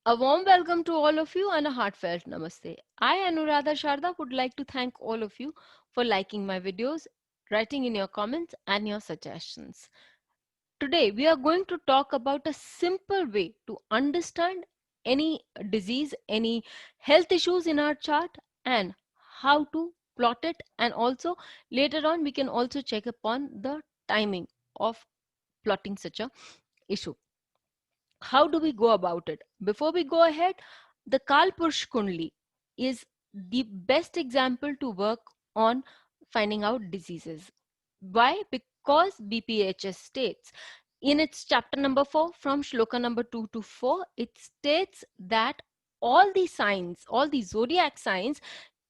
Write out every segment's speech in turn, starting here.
A warm welcome to all of you and a heartfelt namaste. I, Anuradha Sharda, would like to thank all of you for liking my videos, writing in your comments, and your suggestions. Today, we are going to talk about a simple way to understand any disease, any health issues in our chart, and how to plot it. And also, later on, we can also check upon the timing of plotting such a issue. How do we go about it? Before we go ahead, the Kalpursh Kundli is the best example to work on finding out diseases. Why? Because BPHS states in its chapter number 4, from shloka number 2 to 4, it states that all the signs, all the zodiac signs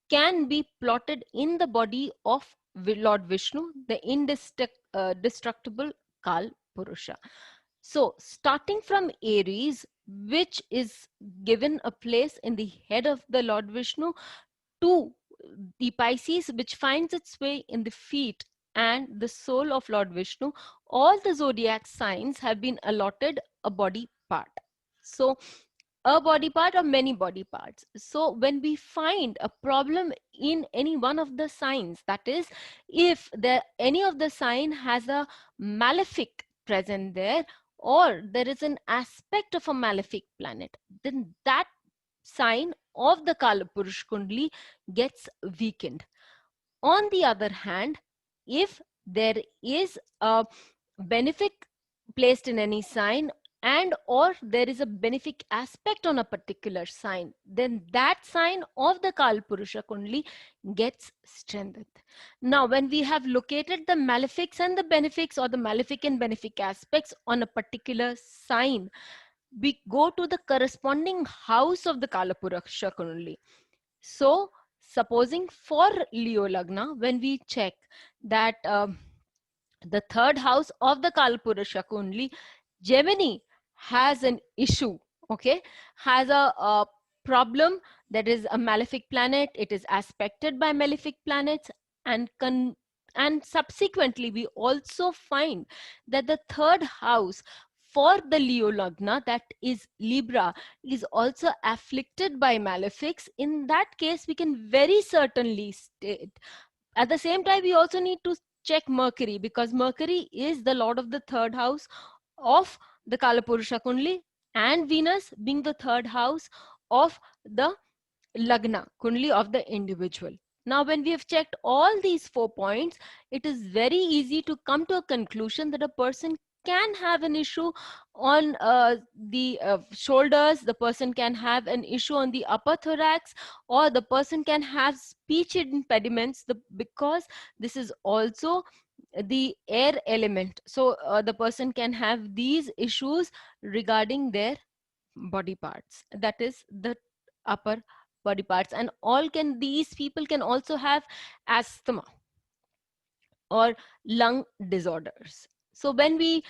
can be plotted in the body of Lord Vishnu, the indestructible Kal Purusha. So, starting from Aries, which is given a place in the head of the Lord Vishnu, to the Pisces, which finds its way in the feet and the soul of Lord Vishnu, all the zodiac signs have been allotted a body part. So, a body part or many body parts. So, when we find a problem in any one of the signs, that is, if any of the sign has a malefic present there, or there is an aspect of a malefic planet, then that sign of the Kalapurush Kundli gets weakened. On the other hand, if there is a benefic placed in any sign and or there is a benefic aspect on a particular sign, then that sign of the Kalpurusha Kundli gets strengthened. Now, when we have located the malefics and the benefics, or the malefic and benefic aspects on a particular sign, we go to the corresponding house of the Kalapurusha Kundli. So, supposing for Leo Lagna, when we check that the third house of the Kalpurusha Kundli, Gemini has an issue, okay, has a problem, that is a malefic planet, it is aspected by malefic planets, and subsequently we also find that the third house for the Leo Lagna, that is Libra, is also afflicted by malefics. In that case, we can very certainly state. At the same time, we also need to check Mercury, because Mercury is the lord of the third house of the Kalapurusha Kundli, and Venus being the third house of the Lagna Kundli of the individual. Now, when we have checked all these 4 points, it is very easy to come to a conclusion that a person can have an issue on the shoulders, the person can have an issue on the upper thorax, or the person can have speech impediments, because this is also the air element. So, the person can have these issues regarding their body parts, that is the upper body parts. And these people can also have asthma or lung disorders. So when we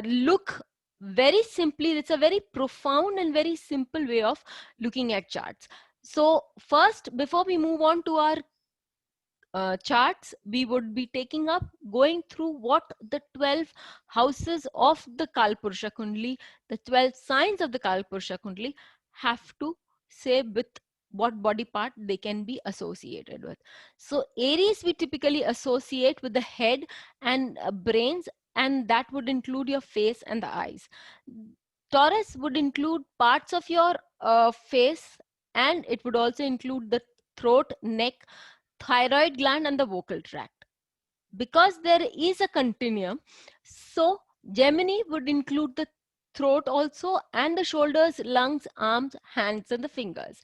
look very simply, it's a very profound and very simple way of looking at charts. So first, before we move on to our charts, we would be going through what the 12 houses of the Kalpurusha Kundli, the 12 signs of the Kalpurusha Kundli have to say with what body part they can be associated with. So Aries we typically associate with the head and brains, and that would include your face and the eyes. Taurus would include parts of your face, and it would also include the throat, neck, thyroid gland, and the vocal tract. Because there is a continuum, so Gemini would include the throat also, and the shoulders, lungs, arms, hands, and the fingers.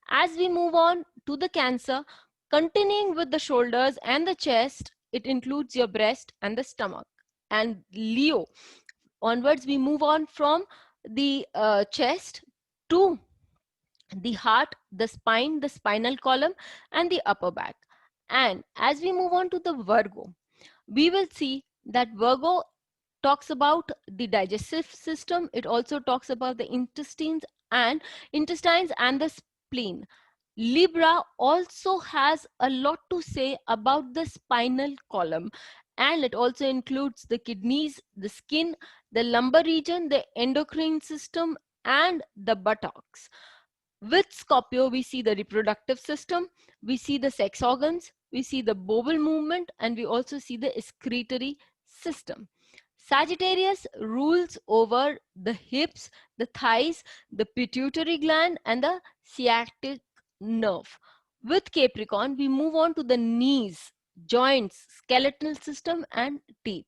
As we move on to the Cancer, continuing with the shoulders and the chest, it includes your breast and the stomach. And Leo, onwards we move on from the chest to the heart, the spine, the spinal column, and the upper back. And as we move on to the Virgo, we will see that Virgo talks about the digestive system. It also talks about the intestines and the spleen. Libra also has a lot to say about the spinal column, and it also includes the kidneys, the skin, the lumbar region, the endocrine system, and the buttocks. With Scorpio, we see the reproductive system, we see the sex organs, we see the bowel movement, and we also see the excretory system. Sagittarius rules over the hips, the thighs, the pituitary gland, and the sciatic nerve. With Capricorn, we move on to the knees, joints, skeletal system, and teeth.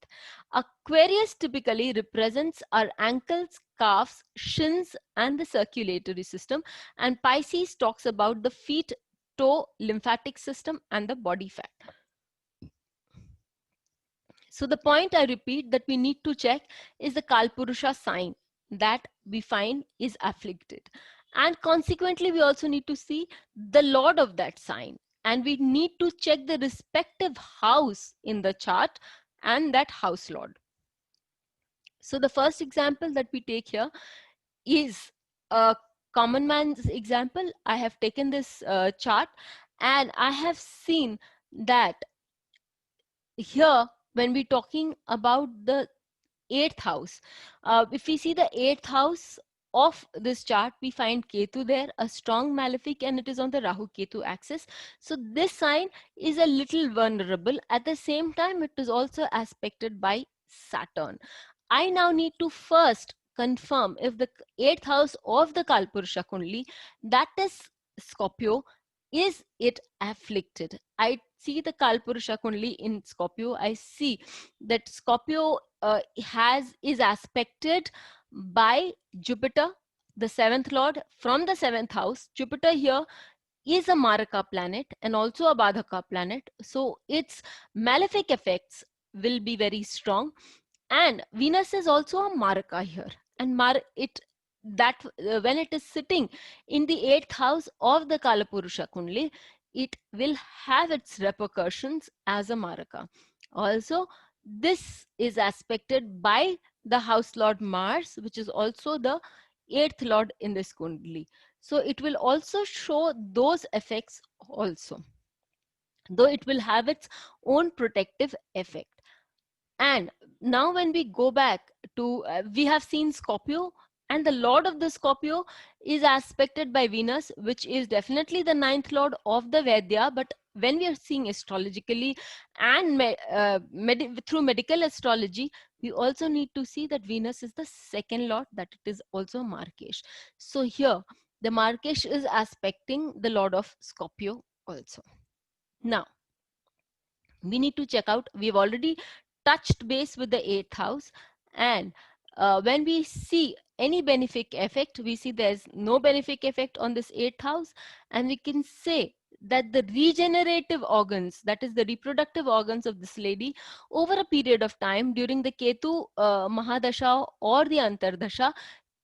Aquarius typically represents our ankles, calves, shins, and the circulatory system. And Pisces talks about the feet, toe, lymphatic system, and the body fat. So the point I repeat that we need to check is the Kalpurusha sign that we find is afflicted. And consequently, we also need to see the lord of that sign. And we need to check the respective house in the chart and that house lord. So the first example that we take here is a common man's example. I have taken this chart and I have seen that here when we're talking about the eighth house, if we see the eighth house of this chart, we find Ketu there, a strong malefic, and it is on the Rahu Ketu axis. So this sign is a little vulnerable. At the same time, it is also aspected by Saturn. I now need to first confirm if the eighth house of the Kalpurusha Kundli, that is Scorpio, is it afflicted? I see the Kalpurusha Kundli in Scorpio. I see that Scorpio is aspected by Jupiter, the seventh lord, from the seventh house. Jupiter here is a Maraka planet and also a Badhaka planet. So its malefic effects will be very strong. And Venus is also a Maraka here. And when it is sitting in the eighth house of the Kalapurusha Kundli, it will have its repercussions as a Maraka. Also, this is aspected by the house lord Mars, which is also the eighth lord in this Kundli. So it will also show those effects also, though it will have its own protective effect. And now when we go back to, we have seen Scorpio, and the lord of the Scorpio is aspected by Venus, which is definitely the ninth lord of the Vedya. But when we are seeing astrologically and through medical astrology, we also need to see that Venus is the second lord, that it is also Markesh. So here, the Markesh is aspecting the lord of Scorpio also. Now, we need to check out, we've already touched base with the eighth house, and when we see any benefic effect, we see there's no benefic effect on this eighth house, and we can say that the regenerative organs, that is the reproductive organs of this lady, over a period of time during the Ketu Mahadasha or the Antardasha,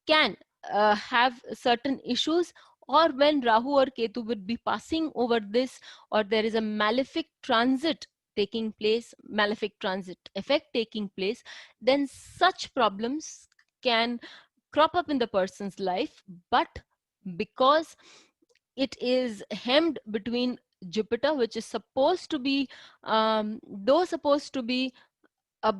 can have certain issues, or when Rahu or Ketu would be passing over this, or there is a malefic transit taking place, malefic transit effect taking place, then such problems can crop up in the person's life. But because it is hemmed between Jupiter, which is supposed to be, though supposed to be a,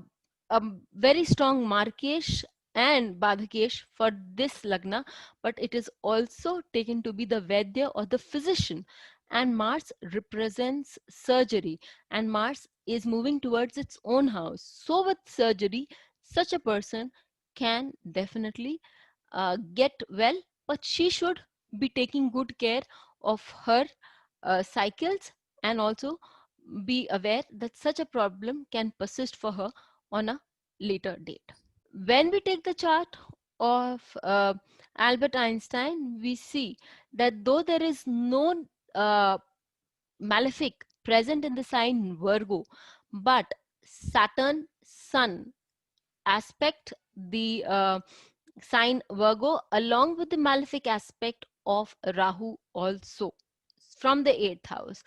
a very strong Markesh and Badhakesh for this Lagna, but it is also taken to be the Vaidya or the physician. And Mars represents surgery, and Mars is moving towards its own house. So with surgery, such a person can definitely get well, but she should be taking good care of her cycles, and also be aware that such a problem can persist for her on a later date. When we take the chart of Albert Einstein, we see that though there is no malefic present in the sign Virgo, but Saturn, Sun aspect the sign Virgo, along with the malefic aspect of Rahu also from the 8th house.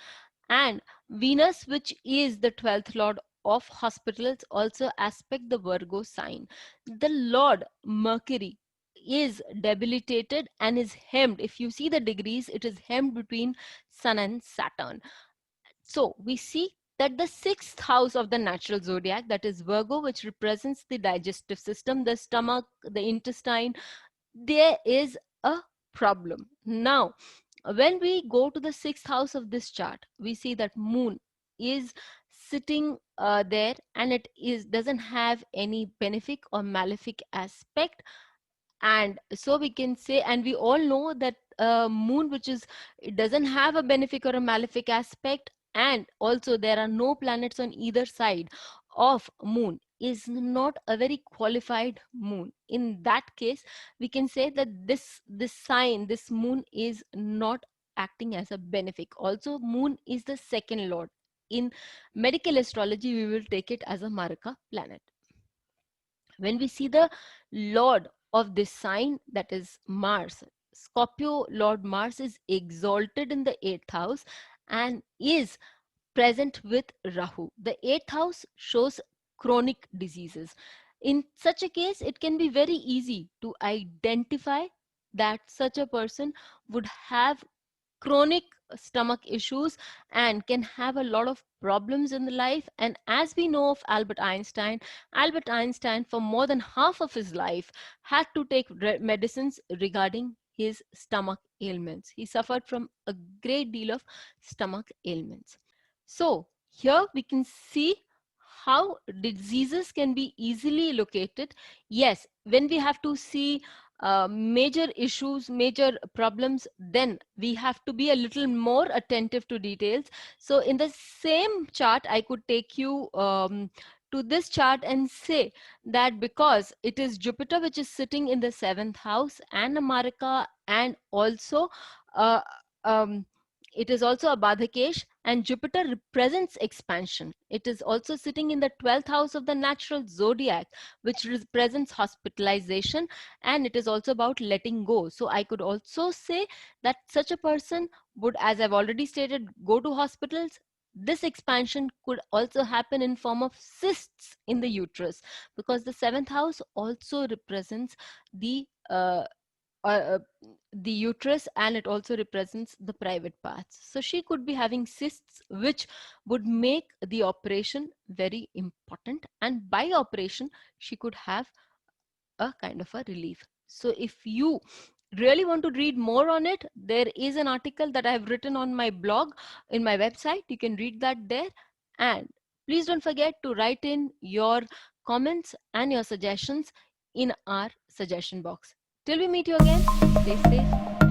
And Venus, which is the 12th lord of hospitals, also aspect the Virgo sign. The Lord Mercury is debilitated and is hemmed. If you see the degrees, it is hemmed between Sun and Saturn. So we see that the 6th house of the natural zodiac, that is Virgo, which represents the digestive system, the stomach, the intestine, there is a problem. Now, when we go to the sixth house of this chart, we see that moon is sitting there, and it is doesn't have any benefic or malefic aspect. And so we can say, and we all know that moon, which is, it doesn't have a benefic or a malefic aspect, and also there are no planets on either side of moon, is not a very qualified moon. In that case, we can say that this sign, this moon, is not acting as a benefic. Also, moon is the second lord. In medical astrology, we will take it as a maraka planet. When we see the lord of this sign, that is Mars, Scorpio lord Mars is exalted in the eighth house and is present with Rahu. The eighth house shows chronic diseases. In such a case, it can be very easy to identify that such a person would have chronic stomach issues and can have a lot of problems in the life. And as we know of Albert Einstein for more than half of his life had to take medicines regarding his stomach ailments. He suffered from a great deal of stomach ailments. So here we can see how diseases can be easily located. Yes, when we have to see major issues, major problems, then we have to be a little more attentive to details. So in the same chart, I could take you to this chart and say that because it is Jupiter which is sitting in the seventh house and a Marika, and also uh, um, it is also a Badhakesh, and Jupiter represents expansion. It is also sitting in the 12th house of the natural zodiac, which represents hospitalization, and it is also about letting go. So I could also say that such a person would, as I've already stated, go to hospitals. This expansion could also happen in form of cysts in the uterus, because the seventh house also represents the uh, the uterus, and it also represents the private parts. So she could be having cysts, which would make the operation very important, and by operation she could have a kind of a relief. So if you really want to read more on it, there is an article that I have written on my blog, in my website. You can read that there. And please don't forget to write in your comments and your suggestions in our suggestion box. Till we meet you again, stay safe.